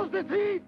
Los de ti!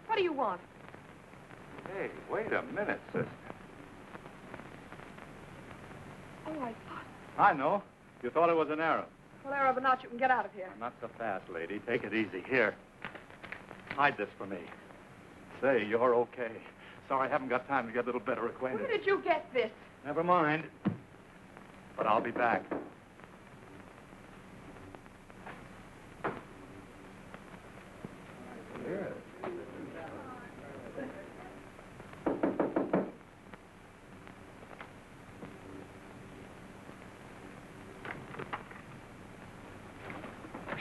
What do you want? Hey, wait a minute, sister. Oh, I thought... I know. You thought it was an Arab. Well, Arab or not, you can get out of here. Not so fast, lady. Take it easy. Here. Hide this for me. Say, you're okay. Sorry I haven't got time to get a little better acquainted. Where did you get this? Never mind. But I'll be back.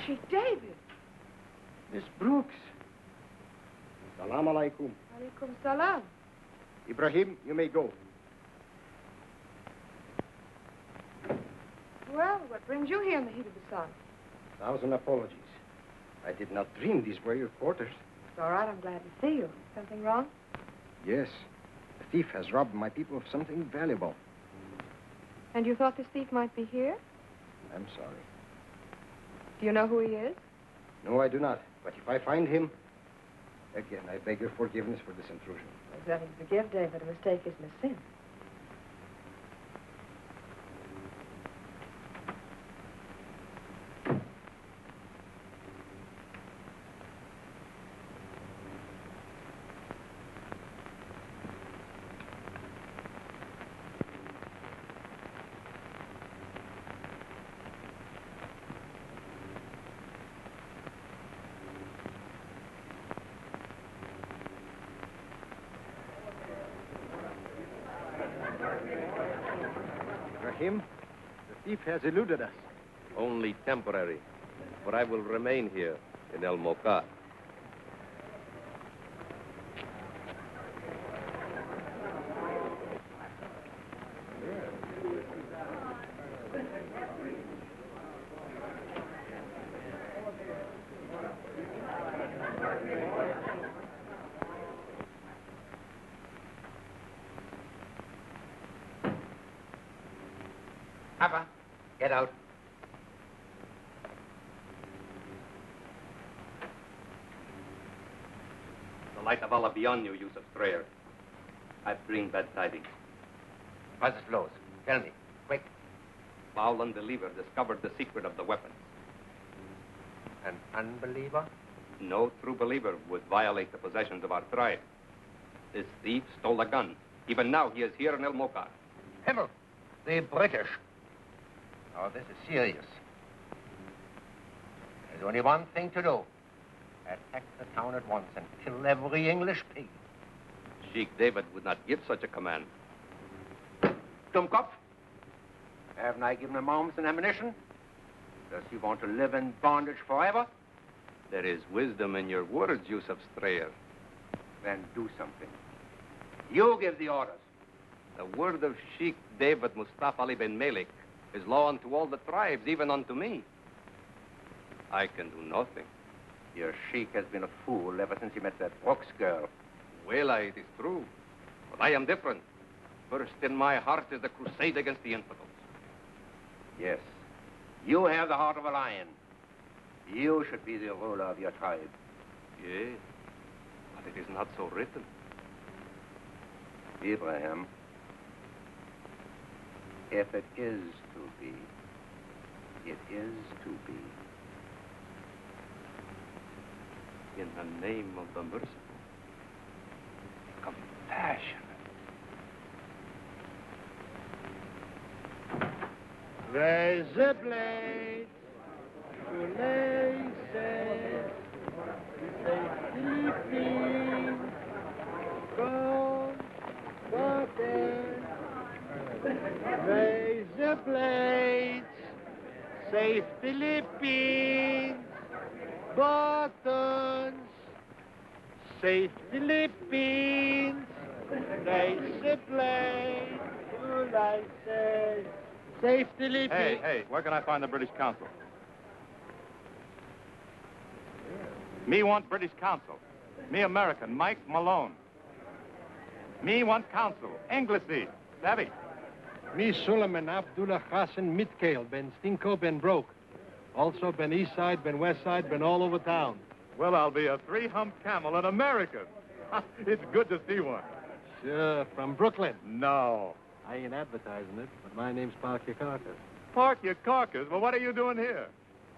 Sheik David. Miss Brooks. Salam alaikum. Alaikum salam. Ibrahim, you may go. Well, what brings you here in the heat of the sun? 1,000 apologies. I did not dream these were your quarters. It's all right. I'm glad to see you. Something wrong? Yes. The thief has robbed my people of something valuable. And you thought this thief might be here? I'm sorry. Do you know who he is? No, I do not. But if I find him, again, I beg your forgiveness for this intrusion. There's nothing to forgive, David. A mistake isn't a sin. Ibrahim, the thief has eluded us. Only temporary, for I will remain here in El Moktar. Papa, get out. The light of Allah be on you, Yussof Streyer. I bring bad tidings. What's it flows? Tell me, quick. Foul unbeliever discovered the secret of the weapons. An unbeliever? No true believer would violate the possessions of our tribe. This thief stole a gun. Even now, he is here in El Moktar. Himmel, the British. Oh, this is serious. There's only one thing to do. Attack the town at once and kill every English pig. Sheik David would not give such a command. Dummkopf, haven't I given him arms and ammunition? Does he want to live in bondage forever? There is wisdom in your words, Yussof Streyer. Then do something. You give the orders. The word of Sheik David Mustafa Ali bin Malik is law unto all the tribes, even unto me. I can do nothing. Your sheik has been a fool ever since he met that Brooks girl. Well, it is true. But I am different. First in my heart is the crusade against the infidels. Yes. You have the heart of a lion. You should be the ruler of your tribe. Yes. But it is not so written. Ibrahim, if it is to be, it is to be. In the name of the merciful, compassionate. Raise the blade to lay sail, sleeping, go, water. Raise the blades, save Philippines, buttons, save Philippines, raise the blade to lay sail. Safe Philippines. Hey, where can I find the British Consul? Me want British Consul. Me American, Mike Malone. Me want Consul, Englishie, savvy. Me Suleiman Abdullah Hassan Mitkale, Ben Stinko, Ben Broke. Also Ben East Side, Ben West Side, Ben all over town. Well, I'll be a three-humped camel, an American. It's good to see one. Sure, from Brooklyn. No. I ain't advertising it, but my name's Park Your Carcass. Park your carcass? Well, what are you doing here?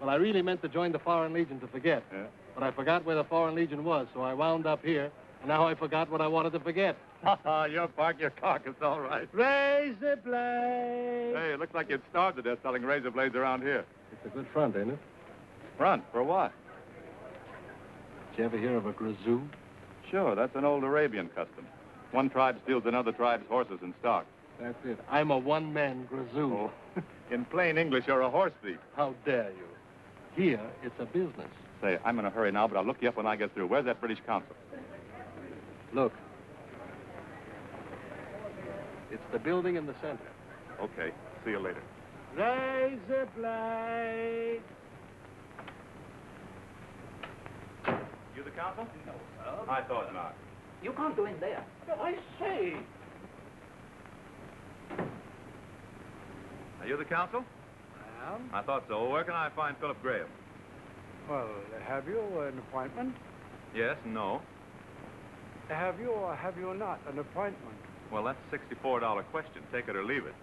Well, I really meant to join the Foreign Legion to forget. Yeah? But I forgot where the Foreign Legion was, so I wound up here, and now I forgot what I wanted to forget. You're Park your carcass, all right. Raise the blade! Hey, it looks like you'd starved to death selling razor blades around here. It's a good front, ain't it? Front? For what? Did you ever hear of a grazoo? Sure, that's an old Arabian custom. One tribe steals another tribe's horses and stock. That's it. I'm a one-man grazoo. Oh, in plain English, you're a horse thief. How dare you? Here, it's a business. Say, I'm in a hurry now, but I'll look you up when I get through. Where's that British consul? Look. It's the building in the center. Okay, see you later. Raise the blade. You the consul? No, sir. I thought not. You can't go in there. I say. Are you the consul? I am. I thought so. Where can I find Philip Graham? Well, have you an appointment? Yes, no. Have you or have you not an appointment? Well, that's a $64 question. Take it or leave it.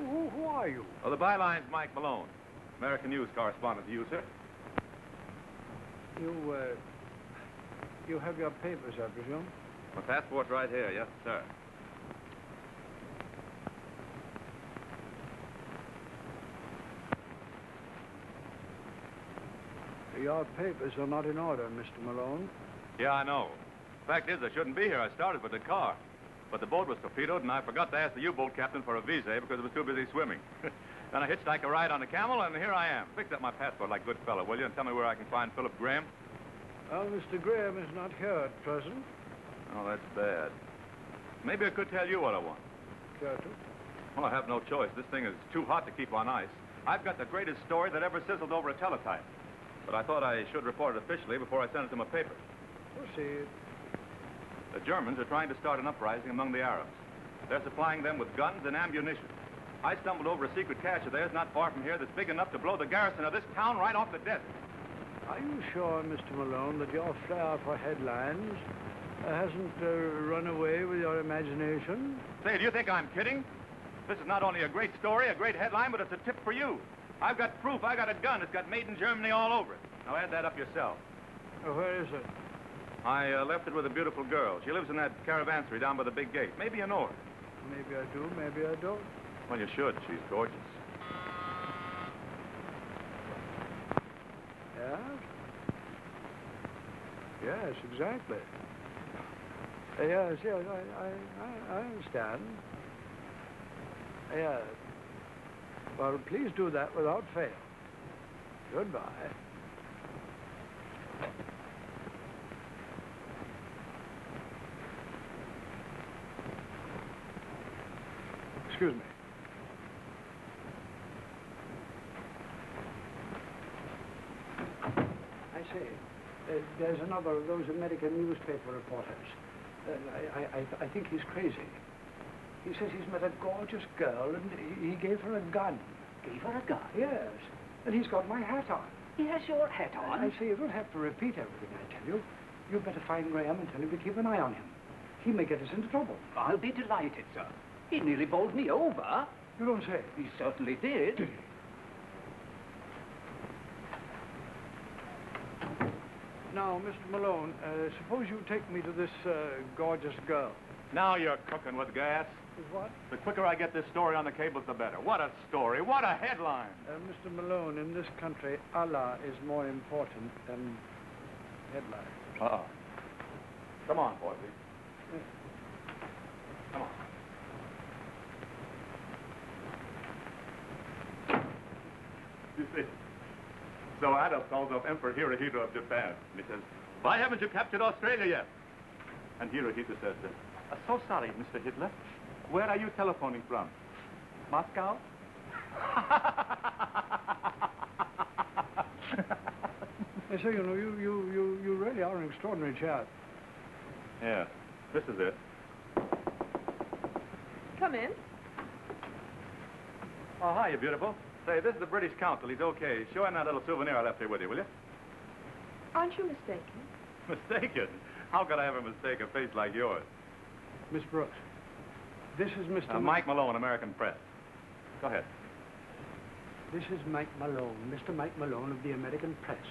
Who are you? Well, the byline's Mike Malone, American news correspondent to you, sir. You have your papers, I presume? My passport's right here, yes, sir. Your papers are not in order, Mr. Malone. Yeah, I know. Fact is, I shouldn't be here. I started with the car. But the boat was torpedoed, and I forgot to ask the U-boat captain for a visa because it was too busy swimming. Then I hitchhiked a ride on a camel, and here I am. Fix up my passport like a good fellow, will you, and tell me where I can find Philip Graham? Well, Mr. Graham is not here at present. Oh, that's bad. Maybe I could tell you what I want. Care to? Well, I have no choice. This thing is too hot to keep on ice. I've got the greatest story that ever sizzled over a teletype. But I thought I should report it officially before I send it to my paper. Proceed. The Germans are trying to start an uprising among the Arabs. They're supplying them with guns and ammunition. I stumbled over a secret cache of theirs not far from here that's big enough to blow the garrison of this town right off the desert. Are you sure, Mr. Malone, that your flair for headlines hasn't run away with your imagination? Say, do you think I'm kidding? This is not only a great story, a great headline, but it's a tip for you. I've got proof. I got a gun. It's got made in Germany all over it. Now add that up yourself. Where is it? I left it with a beautiful girl. She lives in that caravansary down by the big gate. Maybe you know her. Maybe I do, maybe I don't. Well, you should. She's gorgeous. Yes? Yes, exactly. Yes, I understand. Yes. Well, please do that without fail. Goodbye. Excuse me. I say, there's another of those American newspaper reporters. I think he's crazy. He says he's met a gorgeous girl and he gave her a gun. Gave her a gun? Yes. And he's got my hat on. He has your hat on? I say, you don't have to repeat everything I tell you. You'd better find Graham and tell him to keep an eye on him. He may get us into trouble. I'll be delighted, sir. He nearly bowled me over. You don't say. He certainly did. Did he? Now, Mr. Malone, suppose you take me to this gorgeous girl. Now you're cooking with gas. Is what? The quicker I get this story on the cables, the better. What a story. What a headline. Mr. Malone, in this country, Allah is more important than headlines. Uh-oh. Come on, boy, please. Come on. You see, so Adolf calls up Emperor Hirohito of Japan. And he says, why haven't you captured Australia yet? And Hirohito says, so sorry, Mr. Hitler. Where are you telephoning from? Moscow? I say, you know, you really are an extraordinary chap. Yeah, this is it. Come in. Oh, hi, you beautiful. Say, this is the British Consul. He's okay. Show him that little souvenir I left here with you, will you? Aren't you mistaken? Mistaken? How could I ever mistake a face like yours? Miss Brooks, this is Mr. Mike Malone, American Press. Go ahead. This is Mike Malone, Mr. Mike Malone of the American Press.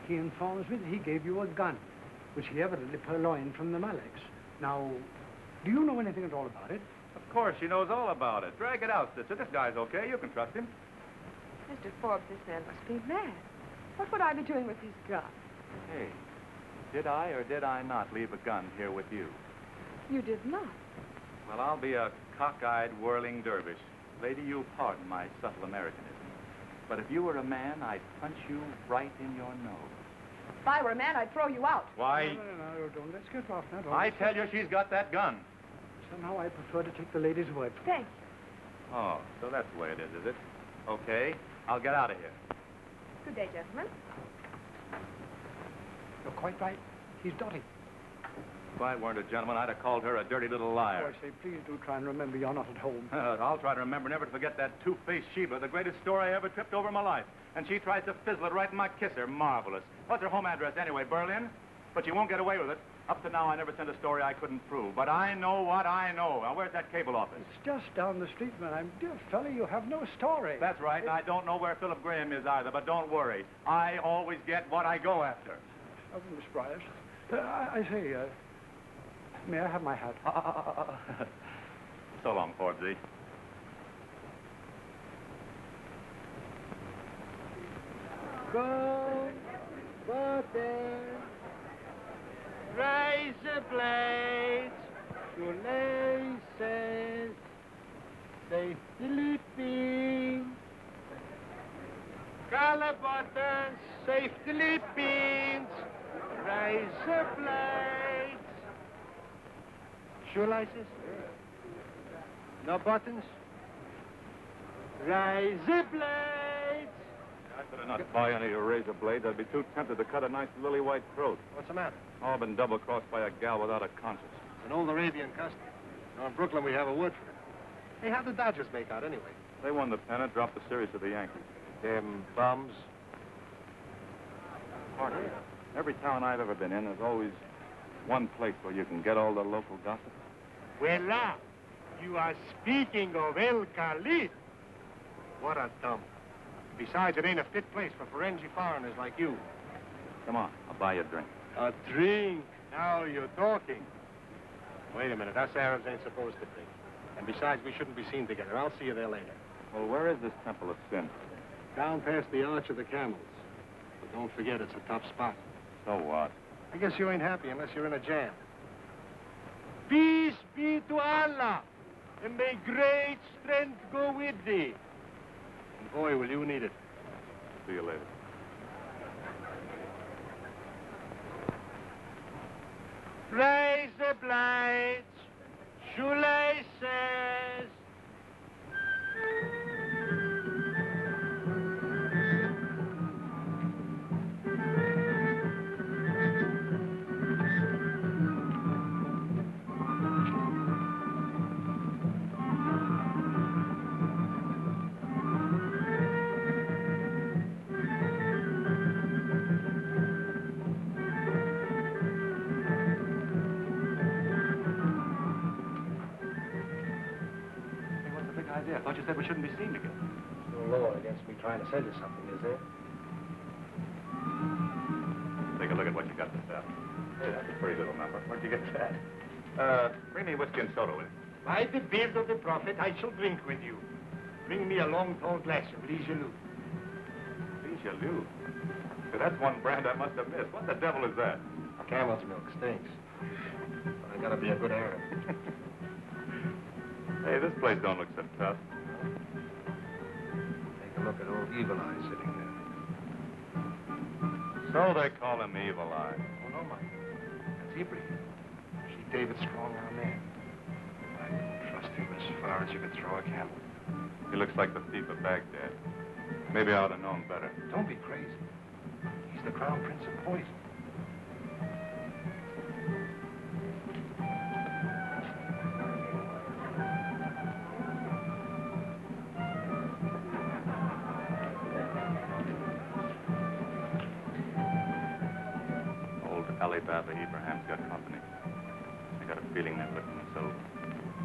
He informs me that he gave you a gun, which he evidently purloined from the Maleks. Now, do you know anything at all about it? Of course, she knows all about it. Drag it out, sister. This guy's okay. You can trust him. Mr. Forbes, this man must be mad. What would I be doing with his gun? Hey, did I or did I not leave a gun here with you? You did not. Well, I'll be a cockeyed, whirling dervish. Lady, you pardon my subtle Americanism. But if you were a man, I'd punch you right in your nose. If I were a man, I'd throw you out. Why? No, don't. Let's get off now. I tell you, she's got that gun. Somehow I prefer to take the lady's word. Thank you. Oh, so that's the way it is it? Okay, I'll get out of here. Good day, gentlemen. You're quite right. He's dotty. If I weren't a gentleman, I'd have called her a dirty little liar. Oh, I say, please do try and remember you're not at home. I'll try to remember never to forget that two-faced Sheba, the greatest story I ever tripped over in my life. And she tries to fizzle it right in my kisser. Marvelous. What's her home address anyway, Berlin? But she won't get away with it. Up to now, I never sent a story I couldn't prove. But I know what I know. Now, where's that cable office? It's just down the street, man. Dear fella, you have no story. That's right, and I don't know where Philip Graham is either, but don't worry. I always get what I go after. Oh, Miss Bryce. I say, may I have my hat? So long, Forbesy. Go, water, razor blades, shoelaces, say Philippines, collar buttons, say Philippines, razor blades, shoelaces, no buttons, razor blades. I better not buy any of your razor blades. I'd be too tempted to cut a nice lily white throat. What's the matter? All been double-crossed by a gal without a conscience. It's an old Arabian custom. Now in Brooklyn, we have a word for it. Hey, how'd the Dodgers make out anyway? They won the pennant, dropped the series to the Yankees. Them bums. Partner, every town I've ever been in, there's always one place where you can get all the local gossip. Well, you are speaking of El Khalid. What a dump. Besides, it ain't a fit place for Ferengi foreigners like you. Come on, I'll buy you a drink. A drink? Now you're talking. Wait a minute, us Arabs ain't supposed to drink. And besides, we shouldn't be seen together. I'll see you there later. Well, where is this Temple of Sin? Down past the Arch of the Camels. But don't forget, it's a tough spot. So what? I guess you ain't happy unless you're in a jam. Peace be to Allah, and may great strength go with thee. And boy, will you need it. See you later. Razor blades, shoelaces. said we shouldn't be seen together. There's no law against me trying to sell you something, is there? Take a look at what you got to sell. Hey, that's a pretty little number. Where'd you get that? Bring me whiskey and soda with it. By the beard of the prophet, I shall drink with you. Bring me a long, tall glass of Richelieu. Richelieu? So that's one brand I must have missed. What the devil is that? Camel's milk stinks. But I gotta be a good Arab. Hey, this place don't look so tough. Take a look at old Evil Eye sitting there. So they call him Evil Eye. Oh, no, Mike. That's Ibrahim. Sheik David's strong-arm man. I don't trust him as far as you could throw a camel. He looks like the thief of Baghdad. Maybe I ought to have known better. Don't be crazy. He's the crown prince of poison. Old Alibaba Ibrahim's got company. I got a feeling they're looking us over.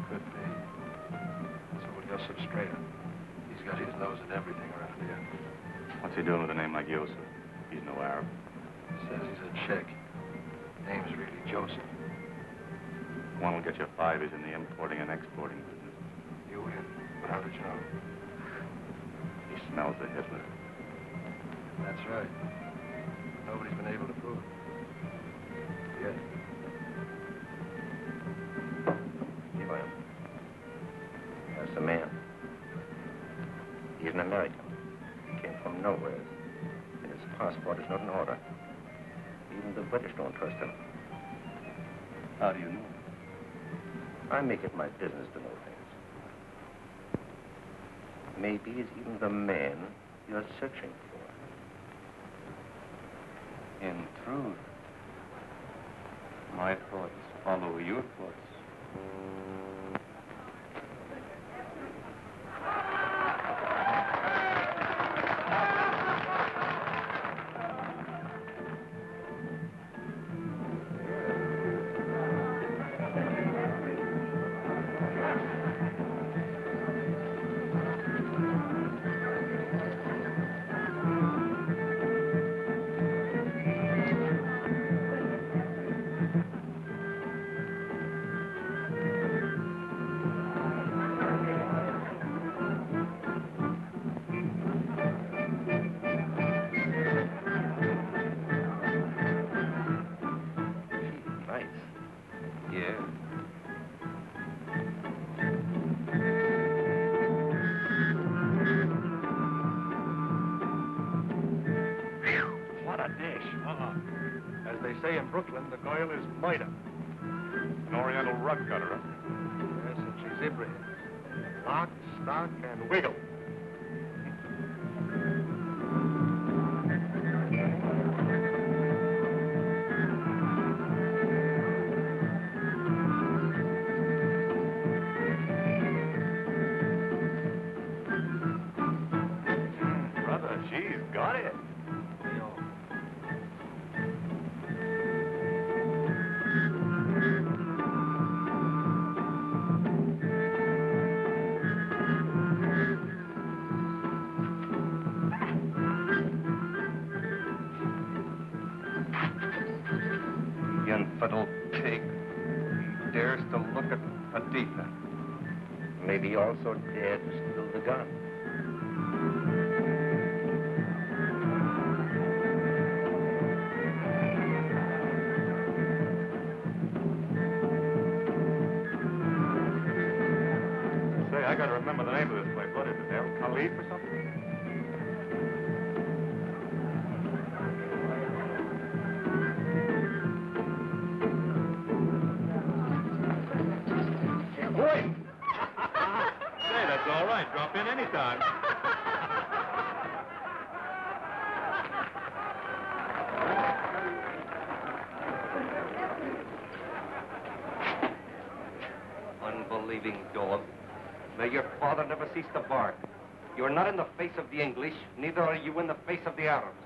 Could be. So would Yussof Streyer. He's got his nose in everything around here. What's he doing with a name like Yussof? He's no Arab. Says he's a Sheik. Name's really Joseph. One will get you 5 is in the importing and exporting business. You in. But how did you know? He smells the Hitler. That's right. Nobody's been able to prove it. Yet. Ibrahim. That's the man. He's an American. He came from nowhere. And his passport is not in order. Even the British don't trust him. How do you know? I make it my business to know things. Maybe he's even the man you're searching for. In truth, my thoughts follow your thoughts. Say in Brooklyn, the girl is Maida. An Oriental rug cutter. Yes, and she's Ibrahim. Lock, stock, and wiggle. Brother, she's got it. Infidel pig. He dares to look at Haditha. Maybe he also dared to steal the gun. Say, I gotta remember the name of this place. What is it, El Khalif or something? Drop in anytime. Unbelieving dog. May your father never cease to bark. You're not in the face of the English, neither are you in the face of the Arabs.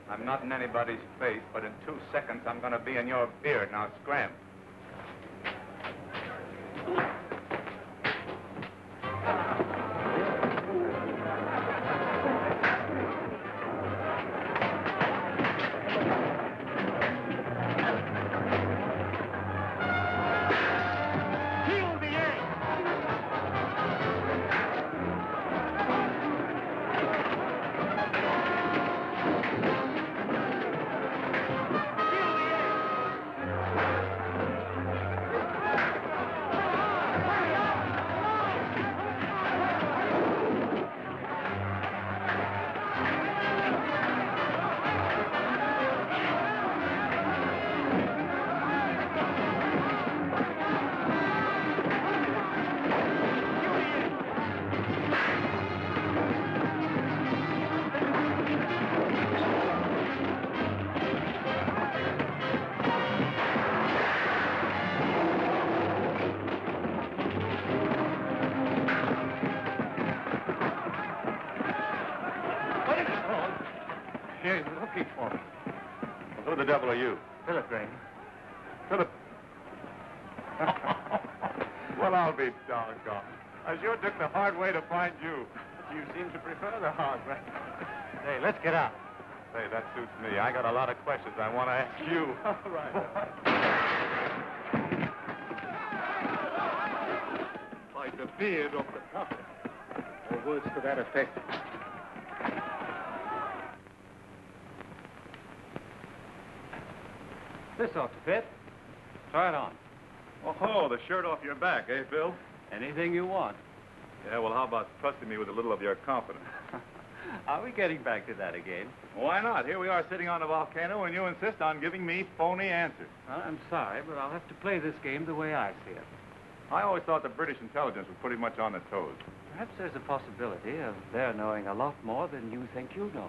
I'm not in anybody's face, but in 2 seconds I'm gonna be in your beard. Now scram. He's looking for me. Well, who the devil are you? Philip Graham. Philip. Well, I'll be doggone. I sure took the hard way to find you. You seem to prefer the hard way. Hey, let's get out. Say, that suits me. I got a lot of questions I want to ask you. All right. Like the beard of the prophet. Or words to that effect. This ought to fit. Try it on. Oh, the shirt off your back, eh, Phil? Anything you want. Yeah, well, how about trusting me with a little of your confidence? Are we getting back to that again? Why not? Here we are sitting on a volcano, and you insist on giving me phony answers. Well, I'm sorry, but I'll have to play this game the way I see it. I always thought the British intelligence was pretty much on the toes. Perhaps there's a possibility of their knowing a lot more than you think you know.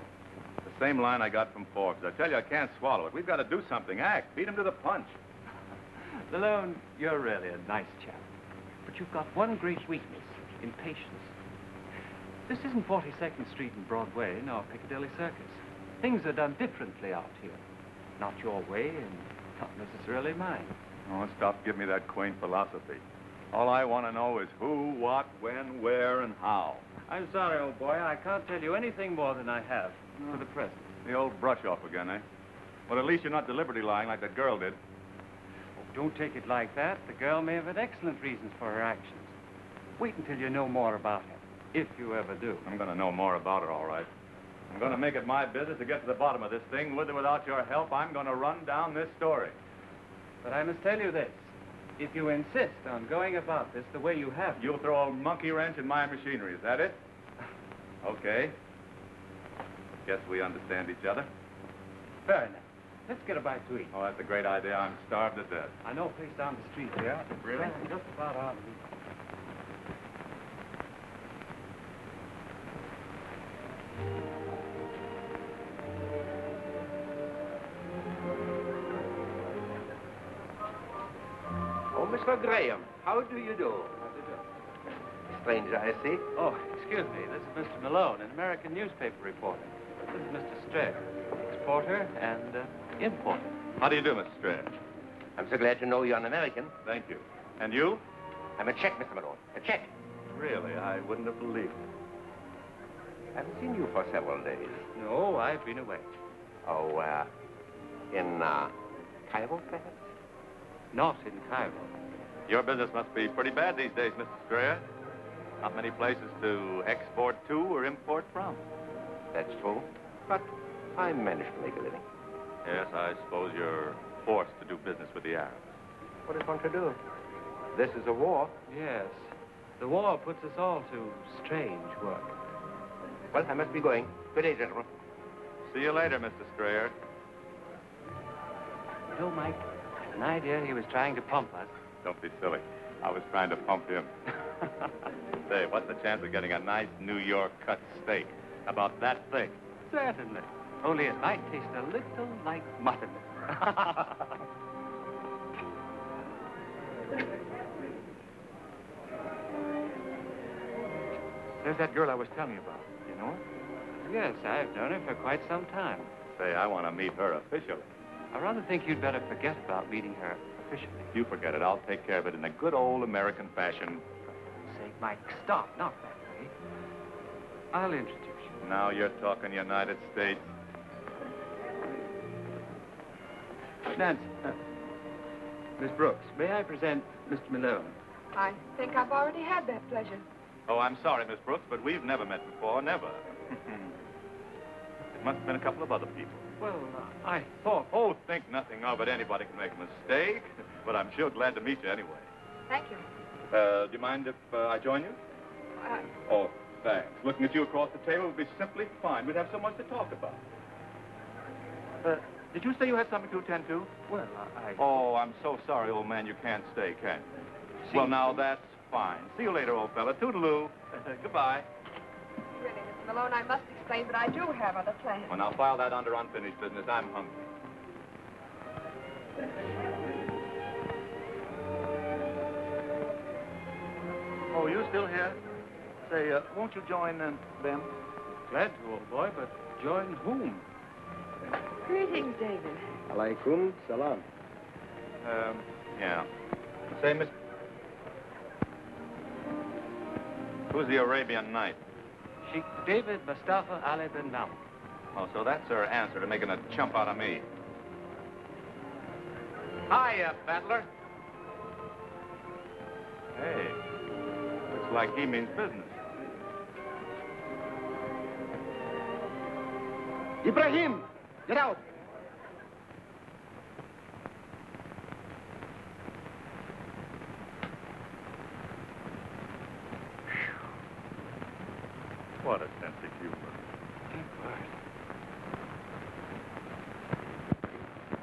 The same line I got from Forbes. I tell you, I can't swallow it. We've got to do something. Act. Beat him to the punch. Malone, you're really a nice chap. But you've got one great weakness, impatience. This isn't 42nd Street and Broadway, nor Piccadilly Circus. Things are done differently out here. Not your way, and not necessarily mine. Oh, stop giving me that quaint philosophy. All I want to know is who, what, when, where, and how. I'm sorry, old boy. I can't tell you anything more than I have for the present. The old brush off again, eh? Well, at least you're not deliberately lying like that girl did. Oh, don't take it like that. The girl may have had excellent reasons for her actions. Wait until you know more about her, if you ever do. I'm going to know more about her, all right. I'm going to make it my business to get to the bottom of this thing. With or without your help, I'm going to run down this story. But I must tell you this. If you insist on going about this the way you have... You'll throw a monkey wrench in my machinery, is that it? Okay. Guess we understand each other. Fair enough. Let's get a bite to eat. Oh, that's a great idea. I'm starved to death. I know a place down the street here. Really? Yeah, just about out of reach. Oh, Mr. Graham, how do you do? Stranger, I see. Oh, excuse me. This is Mr. Malone, an American newspaper reporter. This is Mr. Streyer, exporter and importer. How do you do, Mr. Strayer? I'm so glad to know you're an American. Thank you. And you? I'm a Czech, Mr. Malone. A Czech. Really? I wouldn't have believed it. I haven't seen you for several days. No, I've been away. Oh, in Cairo, perhaps? Not in Cairo. Your business must be pretty bad these days, Mr. Strayer. Not many places to export to or import from. That's true. But I managed to make a living. Yes, I suppose you're forced to do business with the Arabs. What is one to do? This is a war. Yes. The war puts us all to strange work. Well, I must be going. Good day, gentlemen. See you later, Mr. Strayer. You know, Mike, I have an idea he was trying to pump us. Don't be silly. I was trying to pump him. Say, what's the chance of getting a nice New York cut steak? About that thick? Certainly. Only it might taste a little like mutton. There's that girl I was telling you about. You know her? Yes, I've known her for quite some time. Say, I want to meet her officially. I rather think you'd better forget about meeting her officially. You forget it. I'll take care of it in a good old American fashion. For sake, Mike, stop. Not that way. I'll introduce you. Now you're talking United States. Nancy. Miss Brooks, may I present Mr. Malone? I think I've already had that pleasure. Oh, I'm sorry, Miss Brooks, but we've never met before. Never. It must have been a couple of other people. Well, I thought... Oh, think nothing of it. Anybody can make a mistake. But I'm sure glad to meet you anyway. Thank you. Do you mind if I join you? Oh, thanks. Looking at you across the table would be simply fine. We'd have so much to talk about. Did you say you had something to attend to? Well, I... Oh, I'm so sorry, old man. You can't stay, can you? Well, now, that's fine. See you later, old fella. Toodaloo. Goodbye. Really, Mr. Malone, I must explain, but I do have other plans. Well, now, file that under unfinished business. I'm hungry. Oh, you still here? Say, won't you join them? Glad to, old boy, but join whom? Greetings, David. Alaikum salam. Yeah. Say, Miss... Who's the Arabian Knight? Sheik David Mustafa Ali bin Malik. Oh, so that's her answer to making a chump out of me. Hiya, battler. Hey, looks like he means business. Ibrahim, get out. What a sense of humor.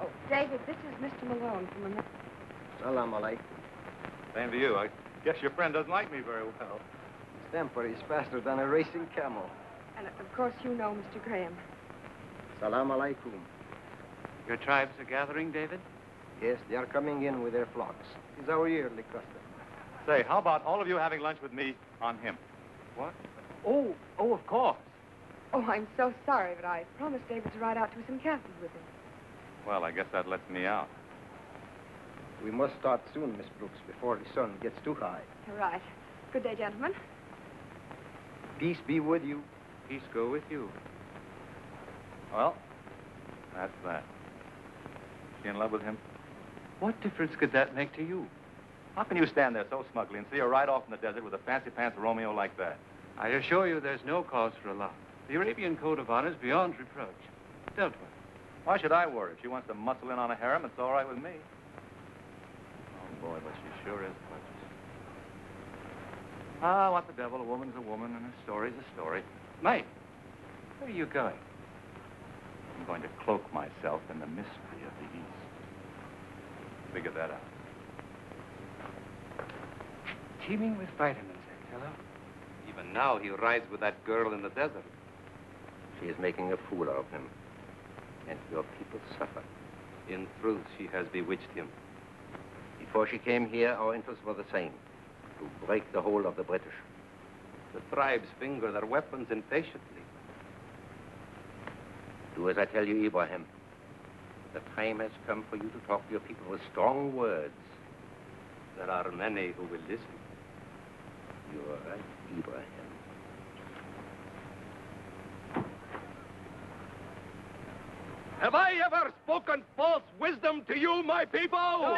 Oh, David, this is Mr. Malone from America. Salam alaikum. Same to you. I guess your friend doesn't like me very well. His temper is faster than a racing camel. And, of course, you know Mr. Graham. Salam alaikum. Your tribes are gathering, David? Yes, they are coming in with their flocks. It's our yearly custom. Say, how about all of you having lunch with me on him? What? Oh, of course. Oh, I'm so sorry, but I promised David to ride out to some castles with him. Well, I guess that lets me out. We must start soon, Miss Brooks, before the sun gets too high. All right. Good day, gentlemen. Peace be with you. Peace go with you. Well, that's that. She in love with him? What difference could that make to you? How can you stand there so smugly and see her ride off in the desert with a fancy-pants Romeo like that? I assure you there's no cause for alarm. The Arabian code of honor is beyond reproach. Dealt with. Why should I worry? If she wants to muscle in on a harem, it's all right with me. Oh, boy, but she sure is gorgeous. Ah, what the devil? A woman's a woman, and a story's a story. Mike, where are you going? I'm going to cloak myself in the mystery of the East. Figure that out. Teeming with vitamins, that fellow. Even now, he rides with that girl in the desert. She is making a fool out of him. And your people suffer. In truth, she has bewitched him. Before she came here, our interests were the same. To break the hold of the British. The tribes finger their weapons impatiently. Do as I tell you, Ibrahim. The time has come for you to talk to your people with strong words. There are many who will listen. You are right, Ibrahim. Have I ever spoken false wisdom to you, my people? No!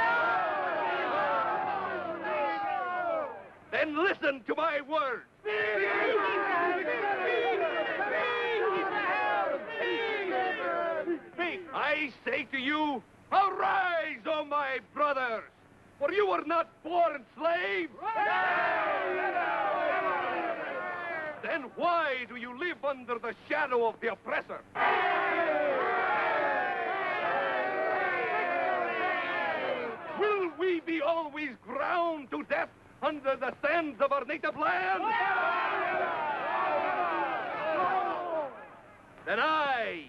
Then listen to my words. I say to you, arise, O my brothers, for you were not born slaves. Then why do you live under the shadow of the oppressor? Will we be always ground to death under the sands of our native land? Then I,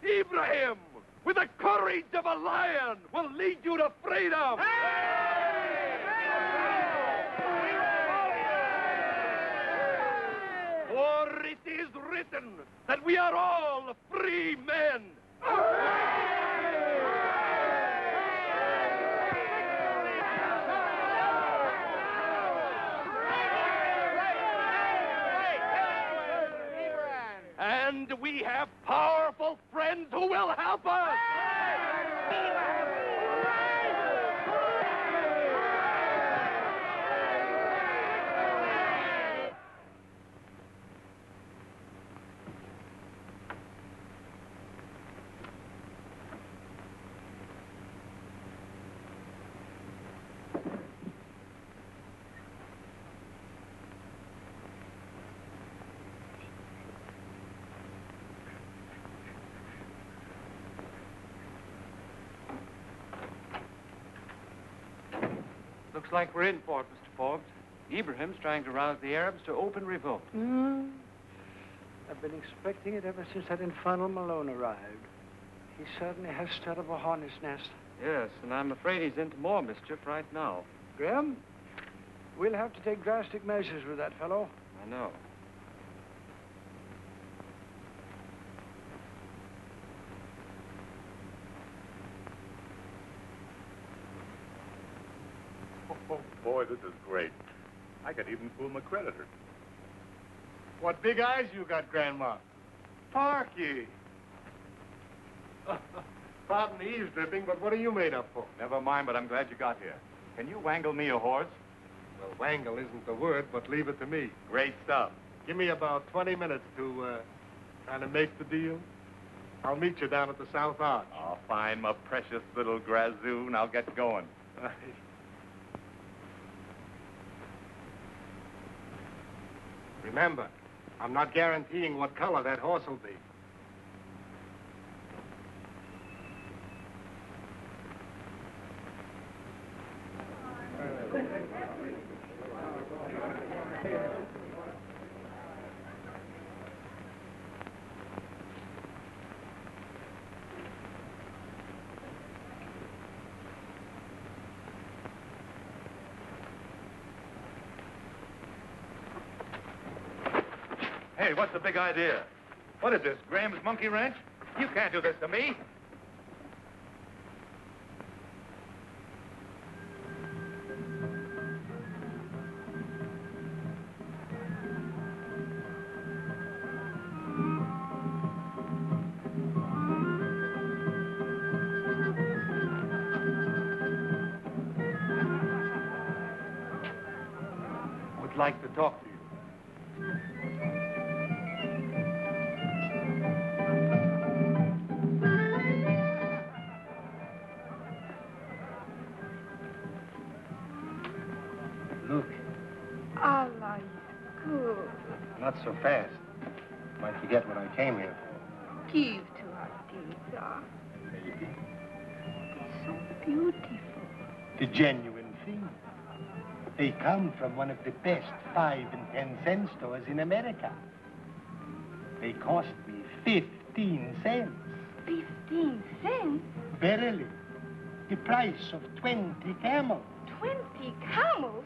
Ibrahim, with the courage of a lion, will lead you to freedom. For it is written that we are all free men. And we have powerful friends who will help us. Looks like we're in for it, Mr. Forbes. Ibrahim's trying to rouse the Arabs to open revolt. I've been expecting it ever since that infernal Malone arrived. He certainly has stirred up a hornet's nest. Yes, and I'm afraid he's into more mischief right now. Graham, we'll have to take drastic measures with that fellow. I know. Oh, boy, this is great. I could even fool my creditor. What big eyes you got, Grandma. Parky! Pardon the eavesdripping, but what are you made up for? Never mind, but I'm glad you got here. Can you wangle me a horse? Well, wangle isn't the word, but leave it to me. Great stuff. Give me about 20 minutes to, kind of make the deal. I'll meet you down at the South Arch. Oh, fine, my precious little grazoon. I'll get going. Remember, I'm not guaranteeing what color that horse will be. Hey, what's the big idea? What is this, Graham's Monkey Ranch? You can't do this to me. Would like to talk to you. Look, Allah is good. not so fast. Might forget what I came here for. Give to us, Caesar. Maybe. So beautiful. The genuine thing. They come from one of the best 5 and 10 cent stores in America. They cost me 15 cents. 15 cents? Verily, the price of 20 camels. 20 camels?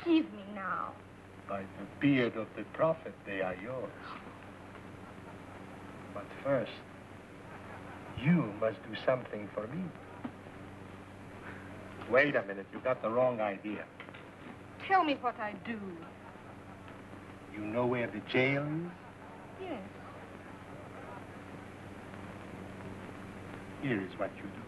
Give me now. By the beard of the prophet, they are yours. But first, you must do something for me. Wait a minute, you got the wrong idea. Tell me what I do. You know where the jail is? Yes. Here is what you do.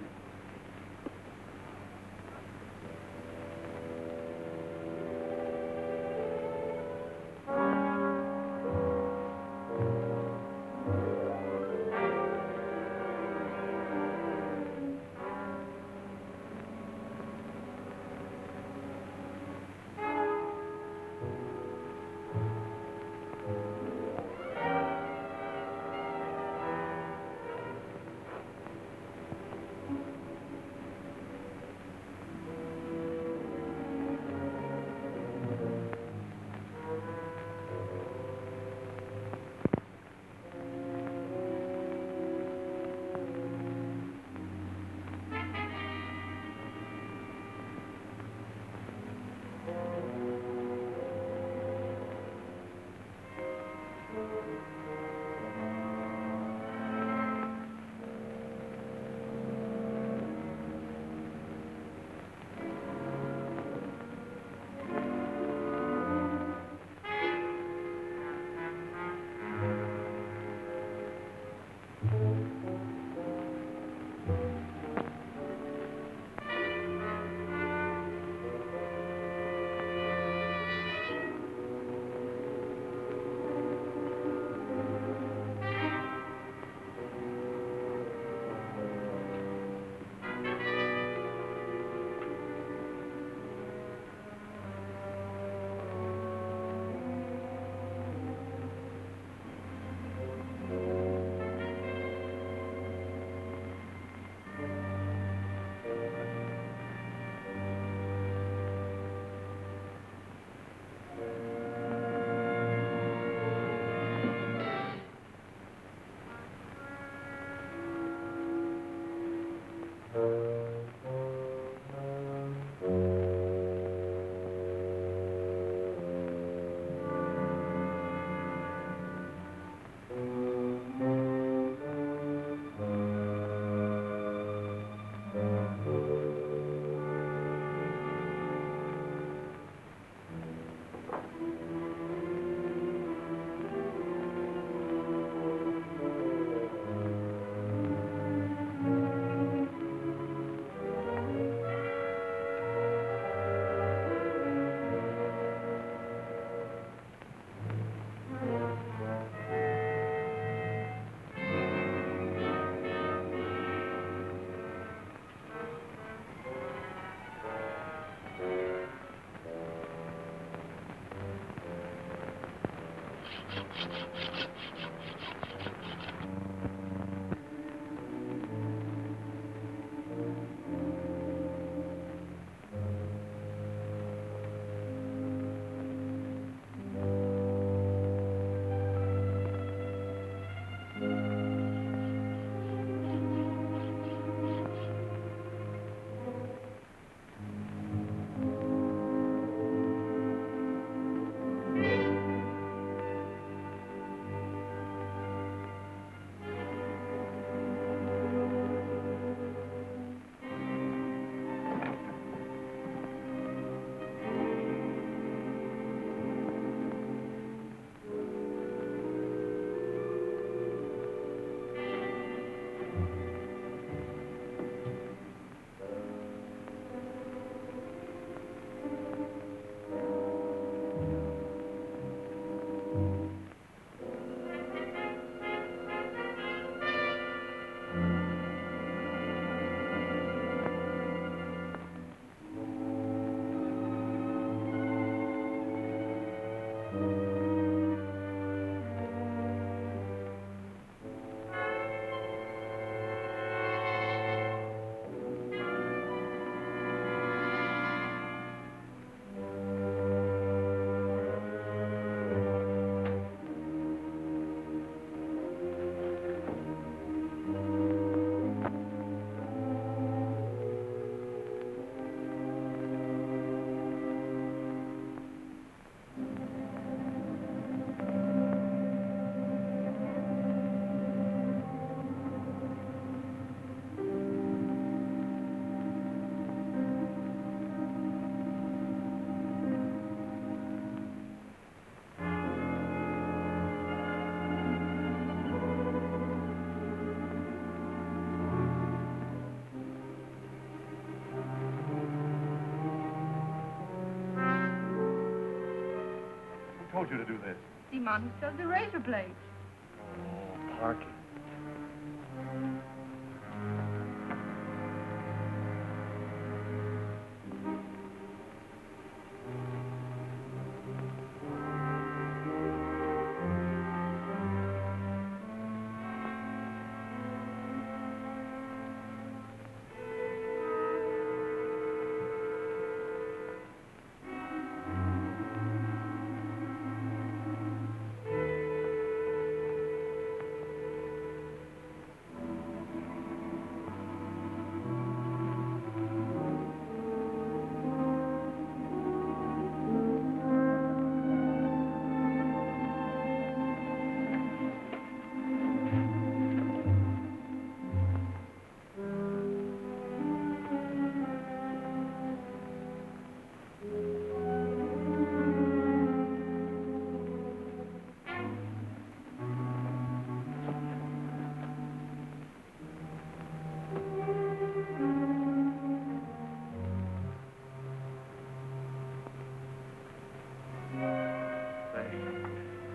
Told you to do this. The man who sells the razor blades. Oh, Parky.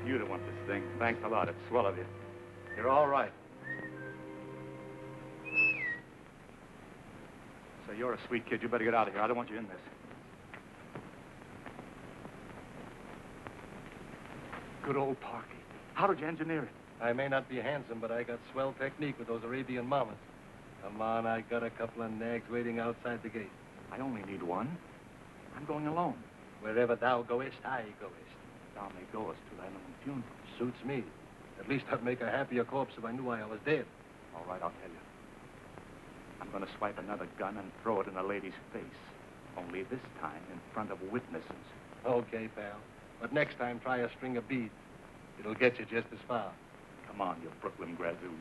You don't want this thing. Thanks a lot. It's swell of you. You're all right. So you're a sweet kid. You better get out of here. I don't want you in this. Good old Parky. How did you engineer it? I may not be handsome, but I got swell technique with those Arabian mamas. Come on, I got a couple of nags waiting outside the gate. I only need one. I'm going alone. Wherever thou goest, I goest. Thou may goest to thine own funeral. Suits me. At least I'd make a happier corpse if I knew I was dead. All right, I'll tell you. I'm going to swipe another gun and throw it in a lady's face. Only this time in front of witnesses. Okay, pal. But next time, try a string of beads. It'll get you just as far. Come on, you Brooklyn grazoon.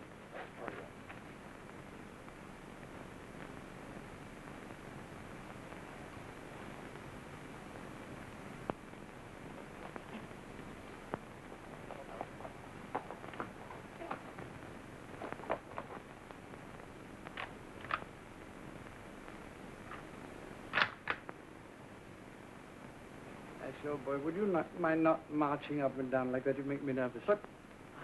Sure, boy, would you not mind not marching up and down like that? You make me nervous. But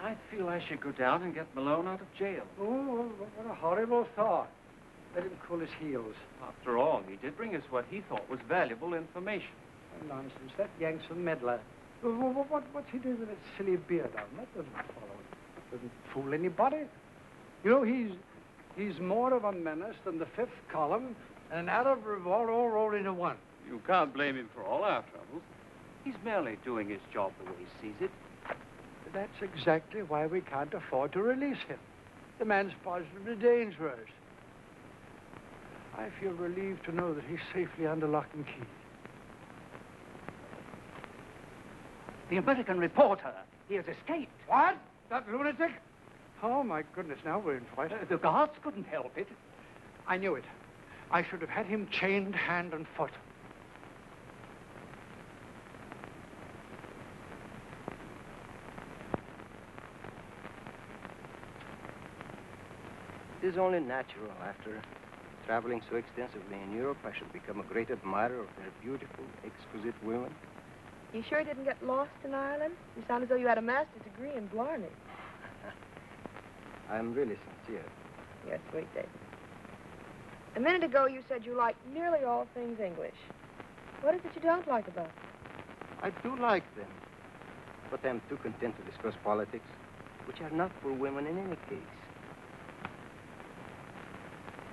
I feel I should go down and get Malone out of jail. Oh, what a horrible thought. Let him cool his heels. After all, he did bring us what he thought was valuable information. Oh, nonsense. That Yank's a meddler. What's he doing with that silly beard on? That doesn't follow. Doesn't fool anybody. You know, he's more of a menace than the fifth column and an Arab revolt all rolled into one. You can't blame him for all our troubles. He's merely doing his job the way he sees it. That's exactly why we can't afford to release him. The man's positively dangerous. I feel relieved to know that he's safely under lock and key. The American reporter. He has escaped. What? That lunatic? Oh, my goodness, now we're in for it. The guards couldn't help it. I knew it. I should have had him chained hand and foot. It is only natural, after traveling so extensively in Europe, I should become a great admirer of their beautiful, exquisite women. You sure you didn't get lost in Ireland? You sound as though you had a master's degree in Blarney. I'm really sincere. You're sweet, David. A minute ago, you said you liked nearly all things English. What is it you don't like about them? I do like them, but I'm too content to discuss politics, which are not for women in any case.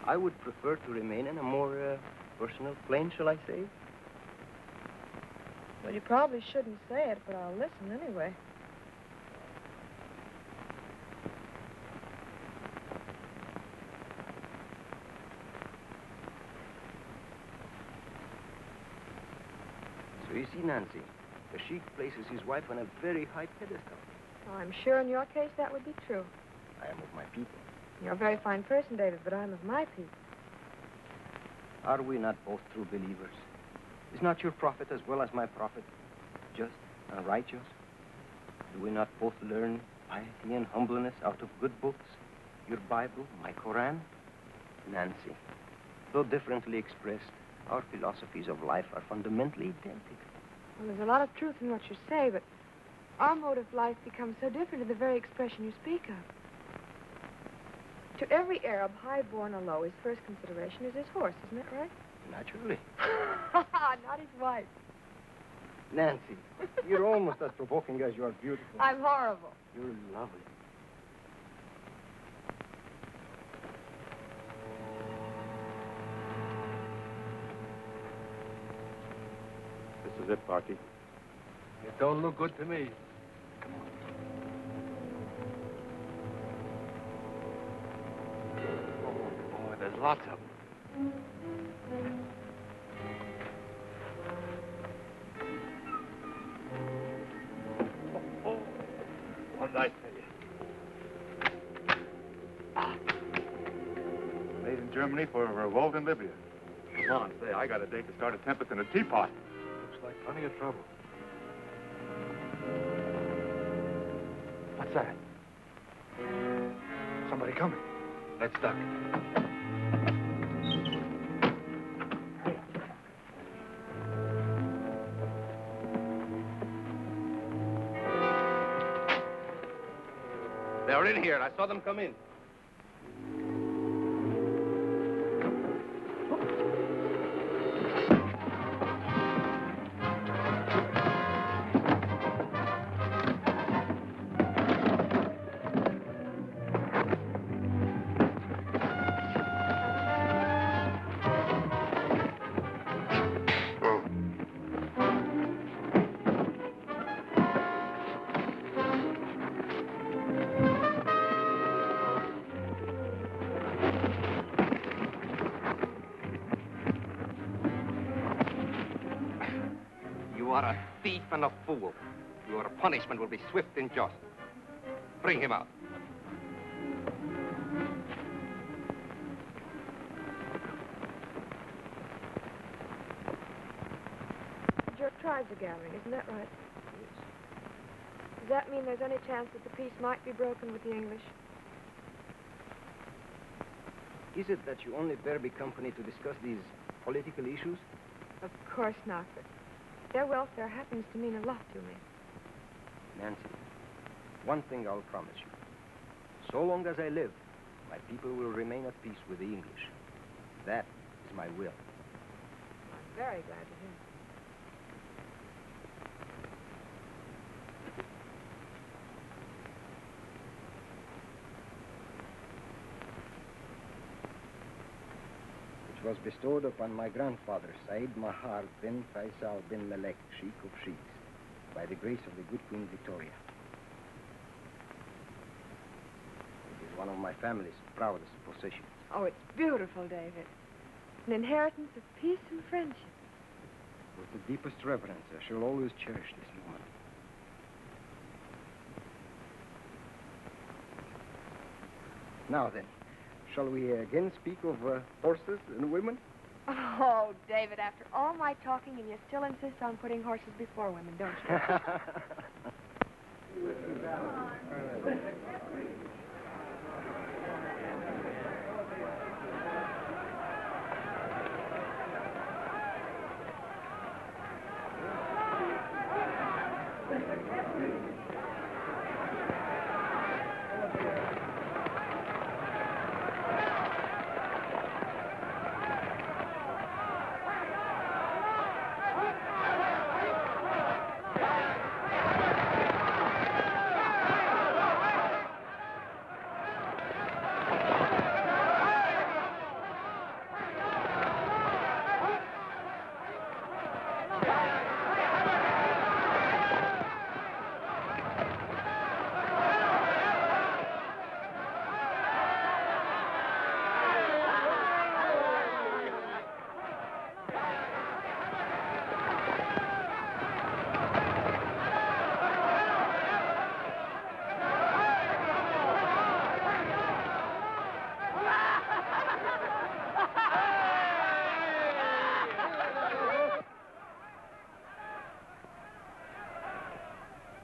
I would prefer to remain in a more personal plane, shall I say? Well, you probably shouldn't say it, but I'll listen anyway. So you see, Nancy, the Sheik places his wife on a very high pedestal. Well, I'm sure in your case that would be true. I am of my people. You're a very fine person, David, but I'm of my people. Are we not both true believers? Is not your prophet as well as my prophet just and righteous? Do we not both learn piety and humbleness out of good books? Your Bible, my Koran? Nancy, though differently expressed, our philosophies of life are fundamentally identical. Well, there's a lot of truth in what you say, but our mode of life becomes so different in the very expression you speak of. To every Arab, high-born or low, his first consideration is his horse, isn't that right? Naturally. Not his wife. Nancy, you're almost as provoking as you are beautiful. I'm horrible. You're lovely. This is it, Barty. It don't look good to me. Oh, there's lots of them. What did I tell you? Made in Germany for a revolt in Libya. Come on, say, I got a date to start a tempest in a teapot. Looks like plenty of trouble. What's that? Somebody coming. Let's duck. They're in here. I saw them come in. You are a thief and a fool. Your punishment will be swift and just. Bring him out. Your tribes are gathering, isn't that right? Yes. Does that mean there's any chance that the peace might be broken with the English? Is it that you only bear me company to discuss these political issues? Of course not, but their welfare happens to mean a lot to me. Nancy, one thing I'll promise you. So long as I live, my people will remain at peace with the English. That is my will. I'm very glad to hear. was bestowed upon my grandfather, Said Mahar bin Faisal bin Malek, Sheik of Sheiks, by the grace of the good Queen Victoria. It is one of my family's proudest possessions. Oh, it's beautiful, David. An inheritance of peace and friendship. With the deepest reverence, I shall always cherish this moment. Now then, shall we again speak of horses and women? Oh, David, after all my talking, and you still insist on putting horses before women, don't you?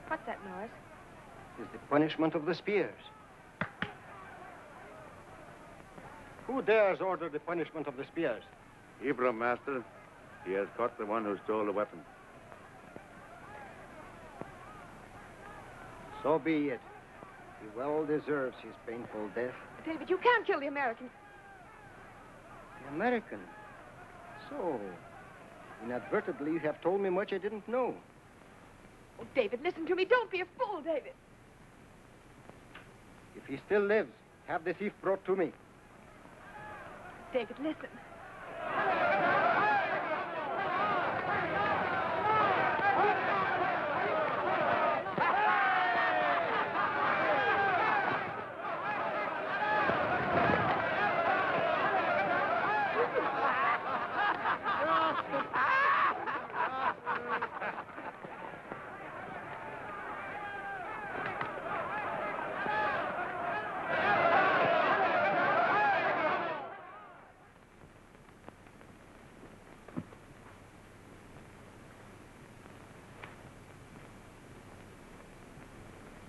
What's that noise? It's the punishment of the spears. Who dares order the punishment of the spears? Ibrahim, master. He has caught the one who stole the weapon. So be it. He well deserves his painful death. David, you can't kill the American. The American? So, inadvertently, you have told me much I didn't know. Oh, David, listen to me. Don't be a fool, David. If he still lives, have the thief brought to me. David, listen.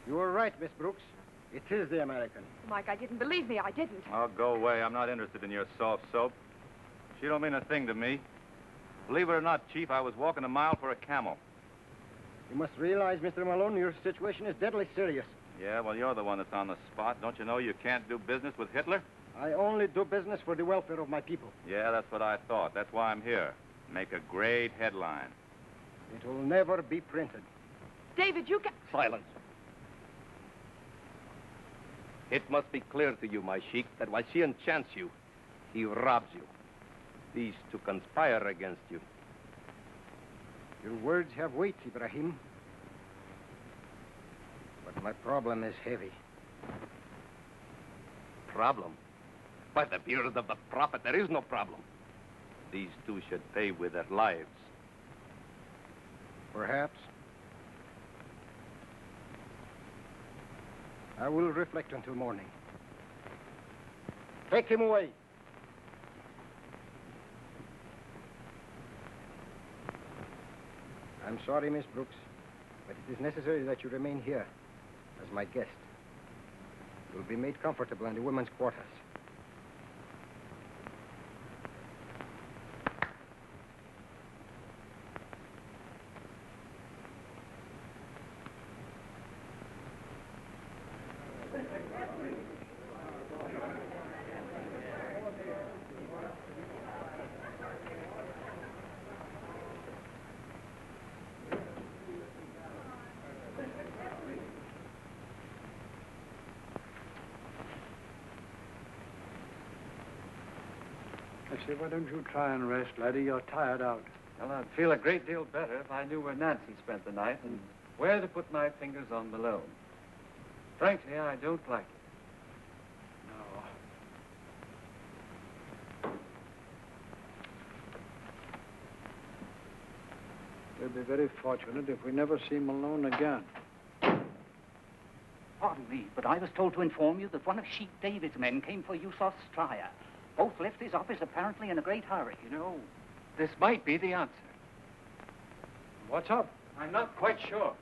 You were right, Miss Brooks. It is the American. Mike, I didn't believe me. I didn't. Oh, go away. I'm not interested in your soft soap. She don't mean a thing to me. Believe it or not, Chief, I was walking a mile for a camel. You must realize, Mr. Malone, your situation is deadly serious. Yeah, well, you're the one that's on the spot. Don't you know you can't do business with Hitler? I only do business for the welfare of my people. Yeah, that's what I thought. That's why I'm here. Make a great headline. It will never be printed. David, you can... Silence. It must be clear to you, my sheik, that while she enchants you, he robs you. These two conspire against you. Your words have weight, Ibrahim. But my problem is heavy. Problem? By the beard of the prophet, there is no problem. These two should pay with their lives. Perhaps. I will reflect until morning. Take him away. I'm sorry, Miss Brooks, but it is necessary that you remain here as my guest. You'll be made comfortable in the women's quarters. I say, why don't you try and rest, laddie? You're tired out. Well, I'd feel a great deal better if I knew where Nancy spent the night and where to put my fingers on Malone. Frankly, I don't like it. No. We'll be very fortunate if we never see Malone again. Pardon me, but I was told to inform you that one of Sheik David's men came for Yussof Streyer. Both left his office apparently in a great hurry. You know, this might be the answer. What's up? I'm not quite sure.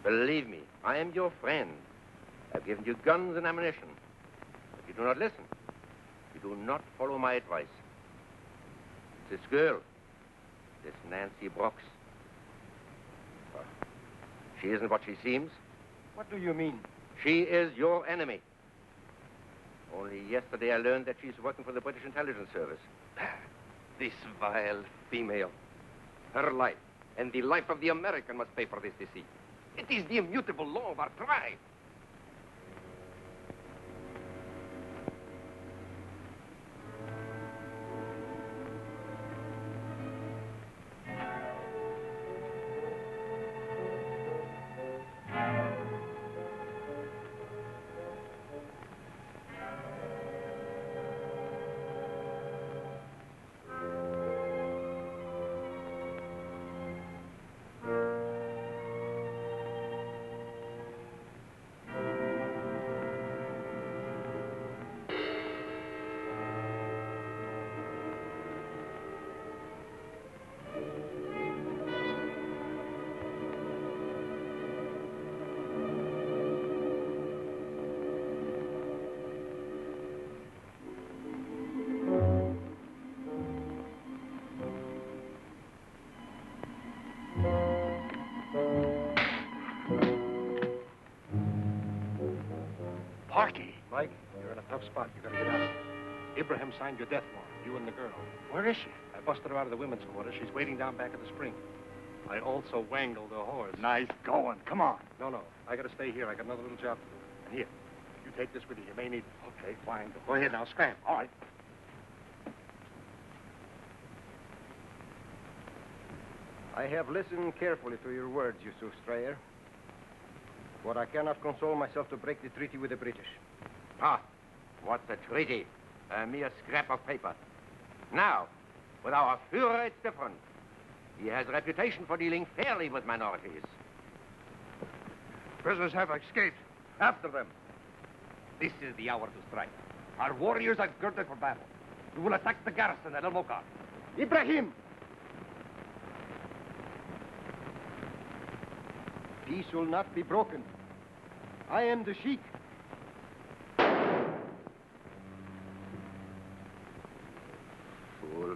Believe me, I am your friend. I've given you guns and ammunition. But you do not listen. You do not follow my advice. This girl, this Nancy Brooks. Well, she isn't what she seems. What do you mean? She is your enemy. Only yesterday I learned that she's working for the British Intelligence Service. This vile female. Her life and the life of the American must pay for this deceit. It is the immutable law of our tribe. Mike, you're in a tough spot. You gotta get out. Ibrahim signed your death warrant, you and the girl. Where is she? I busted her out of the women's quarters. She's waiting down back at the spring. I also wangled her horse. Nice going. Come on. No. I gotta stay here. I got another little job to do. And here, you take this with you. You may need it. Okay, fine. Go ahead now, scram. All right. I have listened carefully to your words, Yussof Streyer. For I cannot console myself to break the treaty with the British. Ah, what's a treaty? A mere scrap of paper. Now, with our Führer, it's different. He has a reputation for dealing fairly with minorities. Prisoners have escaped. After them. This is the hour to strike. Our warriors are girded for battle. We will attack the garrison at Moktar. Ibrahim! Peace will not be broken. I am the Sheik. Fool.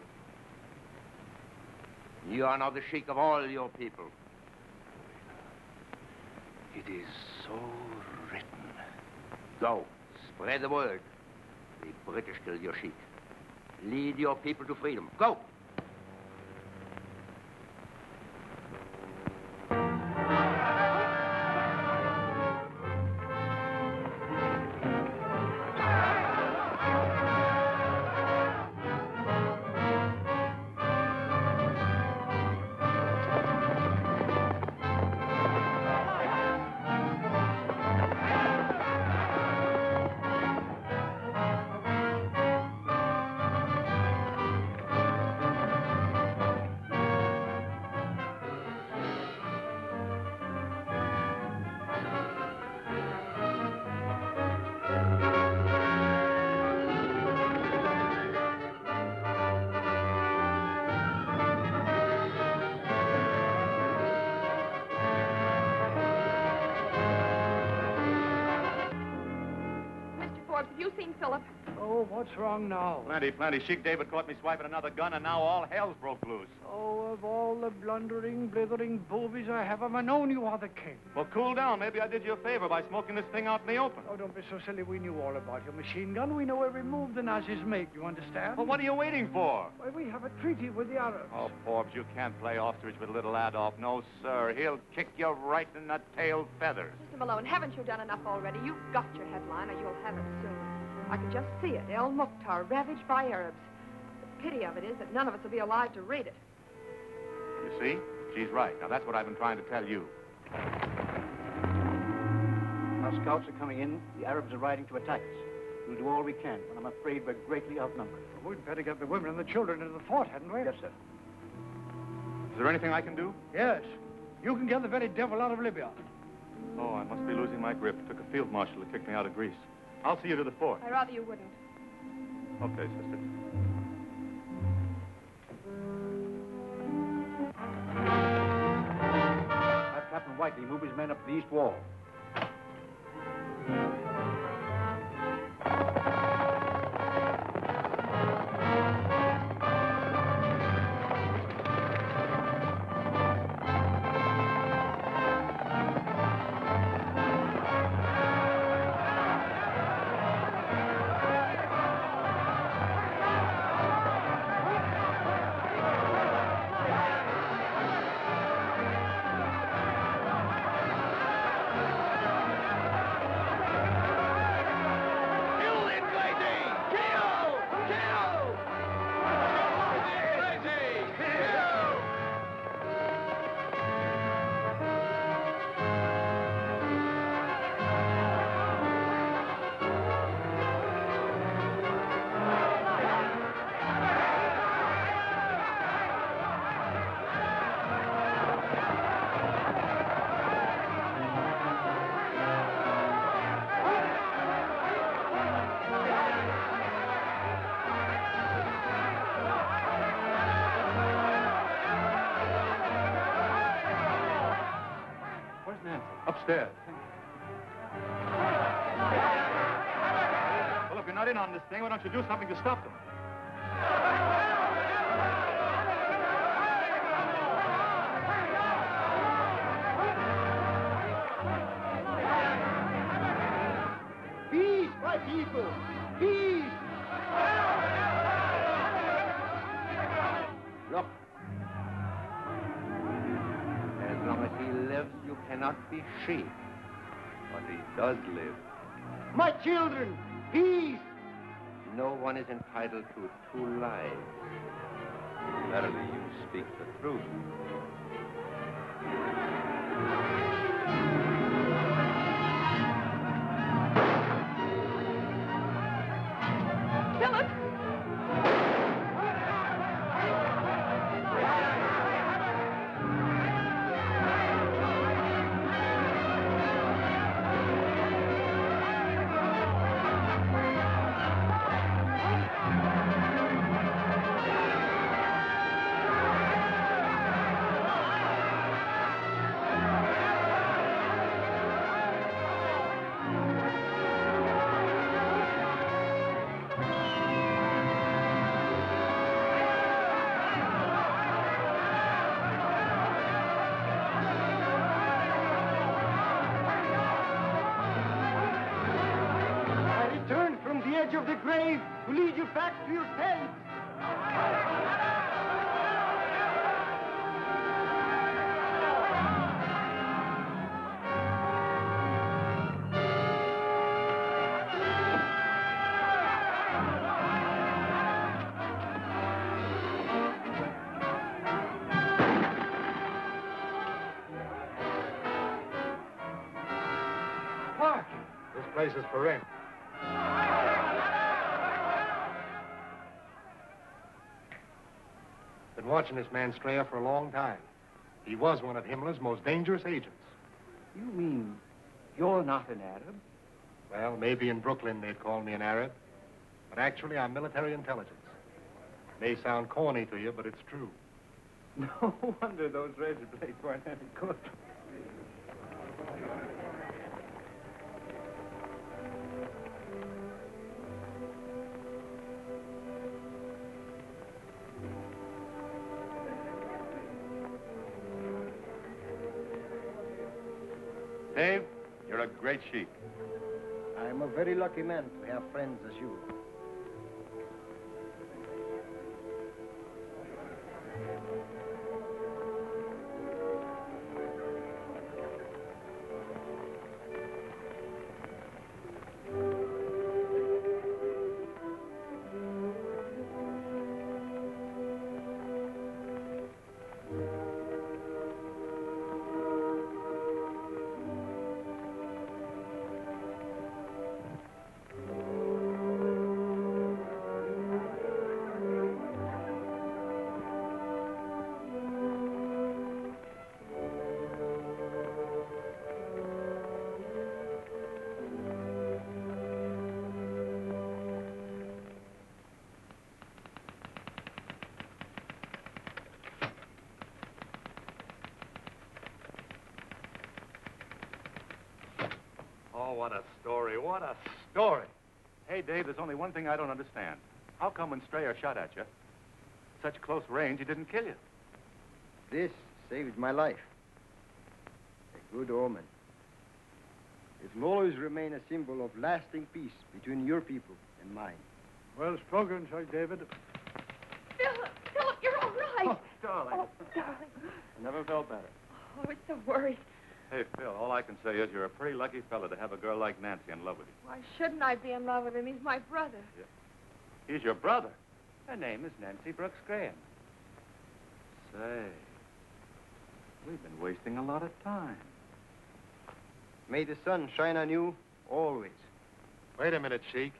You are now the Sheik of all your people. It is so written. Go, spread the word. The British killed your Sheik. Lead your people to freedom. Go! Oh, what's wrong now? Plenty, plenty. Sheik David caught me swiping another gun, and now all hell's broke loose. Oh, of all the blundering, blithering boobies I have ever known, you are the king. Well, cool down. Maybe I did you a favor by smoking this thing out in the open. Oh, don't be so silly. We knew all about your machine gun. We know every move the Nazis make. You understand? Well, what are you waiting for? Why, we have a treaty with the Arabs. Oh, Forbes, you can't play ostrich with little Adolf. No, sir. He'll kick you right in the tail feathers. Mr. Malone, haven't you done enough already? You've got your headline, or you'll have it soon. I can just see it. El Moktar, ravaged by Arabs. The pity of it is that none of us will be alive to read it. You see? She's right. Now, that's what I've been trying to tell you. Our scouts are coming in. The Arabs are riding to attack us. We'll do all we can, but I'm afraid we're greatly outnumbered. Well, we'd better get the women and the children into the fort, hadn't we? Yes, sir. Is there anything I can do? Yes. You can get the very devil out of Libya. Oh, I must be losing my grip. Took a field marshal to kick me out of Greece. I'll see you to the fort. I'd rather you wouldn't. Okay, sister. Have Captain Whiteley move his men up to the east wall. Upstairs. Well, if you're not in on this thing, why don't you do something to stop them? Peace, my people! Peace! Look. As long as he lives, you cannot be sheep. But he does live. My children! Peace! No one is entitled to two lives. Verily, you speak the truth. Philip! Of the grave to lead you back to your tent. What? This place is for rent. Been watching this man Streyer for a long time. He was one of Himmler's most dangerous agents. You mean you're not an Arab? Well, maybe in Brooklyn they'd call me an Arab. But actually, I'm military intelligence. May sound corny to you, but it's true. No wonder those razor blades weren't any good. Dave, you're a great sheik. I'm a very lucky man to have friends as you. Oh, what a story, what a story. Hey, Dave, there's only one thing I don't understand. How come when Streyer shot at you, such close range, he didn't kill you? This saved my life. A good omen. It will always remain a symbol of lasting peace between your people and mine. Well spoken, Sheik David. Philip, you're all right. Oh, darling. Oh, darling. I never felt better. Oh, it's so worried. Hey, Phil, all I can say is you're a pretty lucky fella to have a girl like Nancy in love with you. Why shouldn't I be in love with him? He's my brother. Yeah. He's your brother. Her name is Nancy Brooks Graham. Say, we've been wasting a lot of time. May the sun shine on you always. Wait a minute, Sheik.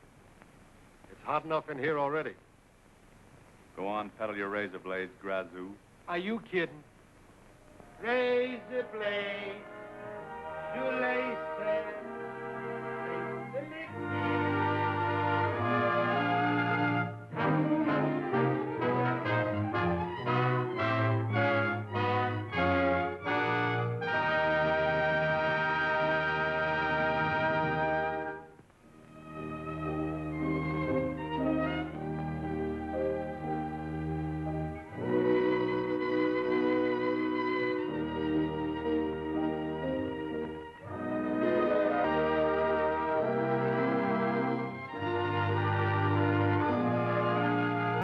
It's hot enough in here already. Go on, peddle your razor blades, Grazoo. Are you kidding? Razor blades.